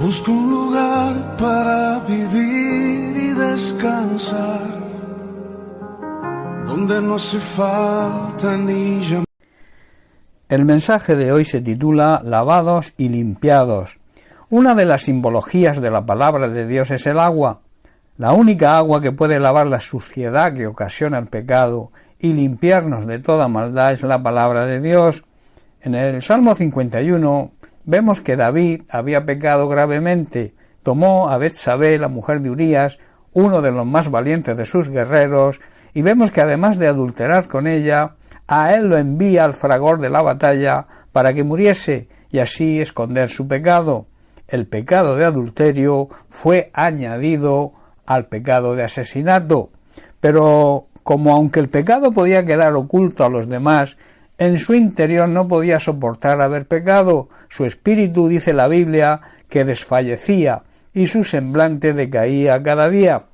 Busco un lugar para vivir y descansar, donde no hace falta ni llamar. El mensaje de hoy se titula Lavados y limpiados. Una de las simbologías de la palabra de Dios es el agua. La única agua que puede lavar la suciedad que ocasiona el pecado y limpiarnos de toda maldad es la palabra de Dios. En el Salmo 51 vemos que David había pecado gravemente. Tomó a Betsabé, la mujer de Urías, uno de los más valientes de sus guerreros, y vemos que además de adulterar con ella, a él lo envía al fragor de la batalla para que muriese y así esconder su pecado. El pecado de adulterio fue añadido al pecado de asesinato. Pero como aunque el pecado podía quedar oculto a los demás, en su interior no podía soportar haber pecado. Su espíritu, dice la Biblia, que desfallecía y su semblante decaía cada día.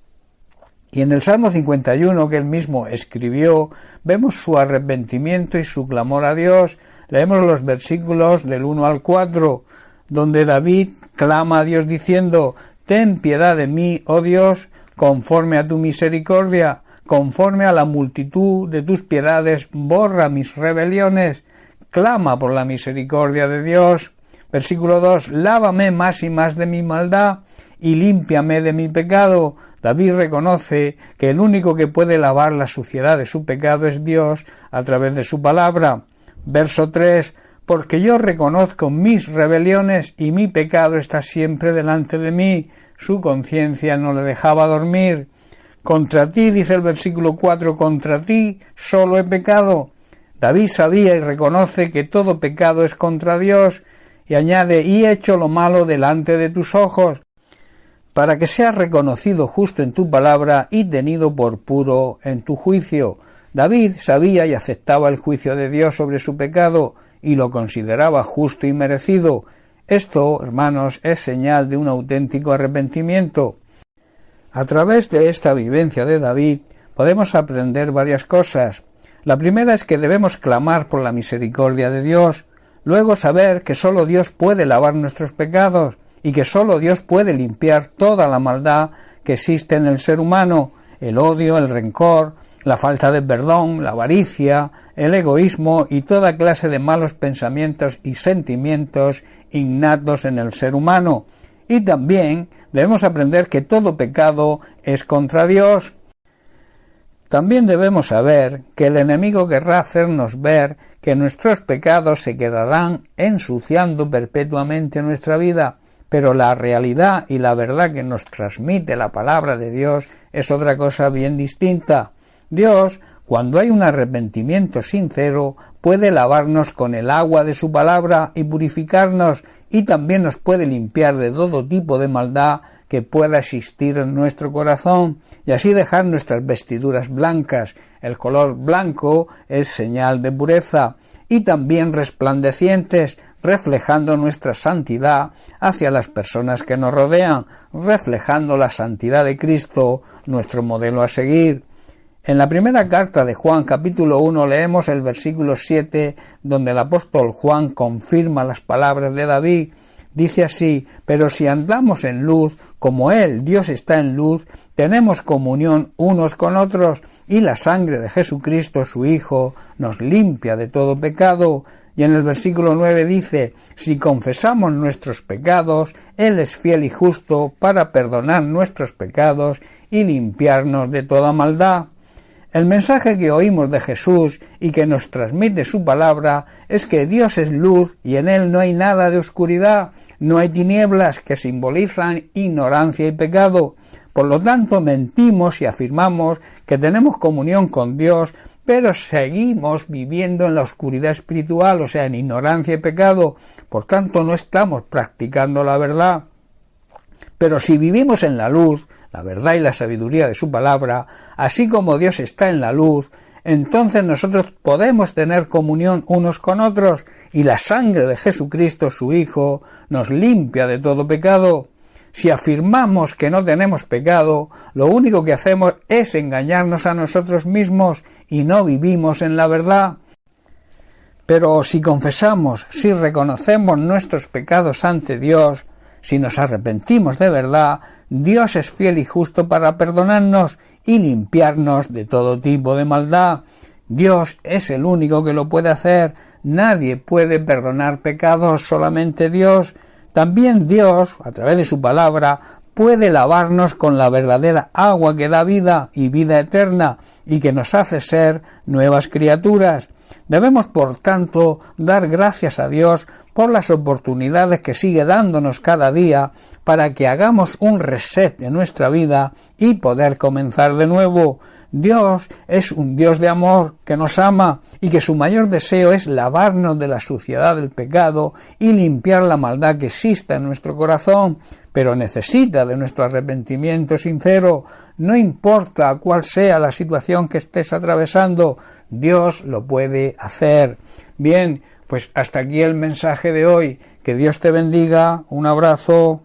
Y en el Salmo 51 que él mismo escribió, vemos su arrepentimiento y su clamor a Dios. Leemos los versículos del 1 al 4, donde David clama a Dios diciendo: «Ten piedad de mí, oh Dios, conforme a tu misericordia, conforme a la multitud de tus piedades, borra mis rebeliones». Clama por la misericordia de Dios. Versículo 2: «Lávame más y más de mi maldad, y límpiame de mi pecado». David reconoce que el único que puede lavar la suciedad de su pecado es Dios a través de su palabra. Verso 3: «Porque yo reconozco mis rebeliones y mi pecado está siempre delante de mí». Su conciencia no le dejaba dormir. «Contra ti», dice el versículo 4, «contra ti solo he pecado». David sabía y reconoce que todo pecado es contra Dios, y añade: «Y he hecho lo malo delante de tus ojos», para que sea reconocido justo en tu palabra y tenido por puro en tu juicio. David sabía y aceptaba el juicio de Dios sobre su pecado y lo consideraba justo y merecido. Esto, hermanos, es señal de un auténtico arrepentimiento. A través de esta vivencia de David podemos aprender varias cosas. La primera es que debemos clamar por la misericordia de Dios, luego saber que sólo Dios puede lavar nuestros pecados y que sólo Dios puede limpiar toda la maldad que existe en el ser humano, el odio, el rencor, la falta de perdón, la avaricia, el egoísmo y toda clase de malos pensamientos y sentimientos innatos en el ser humano. Y también debemos aprender que todo pecado es contra Dios. También debemos saber que el enemigo querrá hacernos ver que nuestros pecados se quedarán ensuciando perpetuamente nuestra vida, pero la realidad y la verdad que nos transmite la palabra de Dios es otra cosa bien distinta. Dios, cuando hay un arrepentimiento sincero, puede lavarnos con el agua de su palabra y purificarnos, y también nos puede limpiar de todo tipo de maldad que pueda existir en nuestro corazón, y así dejar nuestras vestiduras blancas. El color blanco es señal de pureza, y también resplandecientes, reflejando nuestra santidad hacia las personas que nos rodean, reflejando la santidad de Cristo, nuestro modelo a seguir. En la primera carta de Juan, capítulo 1, leemos el versículo 7, donde el apóstol Juan confirma las palabras de David. Dice así: «Pero si andamos en luz, como Él, Dios, está en luz, tenemos comunión unos con otros, y la sangre de Jesucristo, su Hijo, nos limpia de todo pecado». Y en el versículo 9 dice: «Si confesamos nuestros pecados, Él es fiel y justo para perdonar nuestros pecados y limpiarnos de toda maldad». El mensaje que oímos de Jesús y que nos transmite su palabra es que Dios es luz y en Él no hay nada de oscuridad, no hay tinieblas, que simbolizan ignorancia y pecado. Por lo tanto, mentimos y afirmamos que tenemos comunión con Dios, pero seguimos viviendo en la oscuridad espiritual, o sea, en ignorancia y pecado. Por tanto, no estamos practicando la verdad. Pero si vivimos en la luz, la verdad y la sabiduría de su palabra, así como Dios está en la luz, entonces nosotros podemos tener comunión unos con otros, y la sangre de Jesucristo, su Hijo, nos limpia de todo pecado. Si afirmamos que no tenemos pecado, lo único que hacemos es engañarnos a nosotros mismos y no vivimos en la verdad. Pero si confesamos, si reconocemos nuestros pecados ante Dios, Si nos arrepentimos de verdad, Dios es fiel y justo para perdonarnos y limpiarnos de todo tipo de maldad. Dios es el único que lo puede hacer. Nadie puede perdonar pecados, solamente Dios. También Dios, a través de su palabra, puede lavarnos con la verdadera agua que da vida y vida eterna y que nos hace ser nuevas criaturas. Debemos, por tanto, dar gracias a Dios por las oportunidades que sigue dándonos cada día para que hagamos un reset de nuestra vida y poder comenzar de nuevo. Dios es un Dios de amor que nos ama y que su mayor deseo es lavarnos de la suciedad del pecado y limpiar la maldad que exista en nuestro corazón, pero necesita de nuestro arrepentimiento sincero. No importa cuál sea la situación que estés atravesando, Dios lo puede hacer. Bien, pues hasta aquí el mensaje de hoy. Que Dios te bendiga. Un abrazo.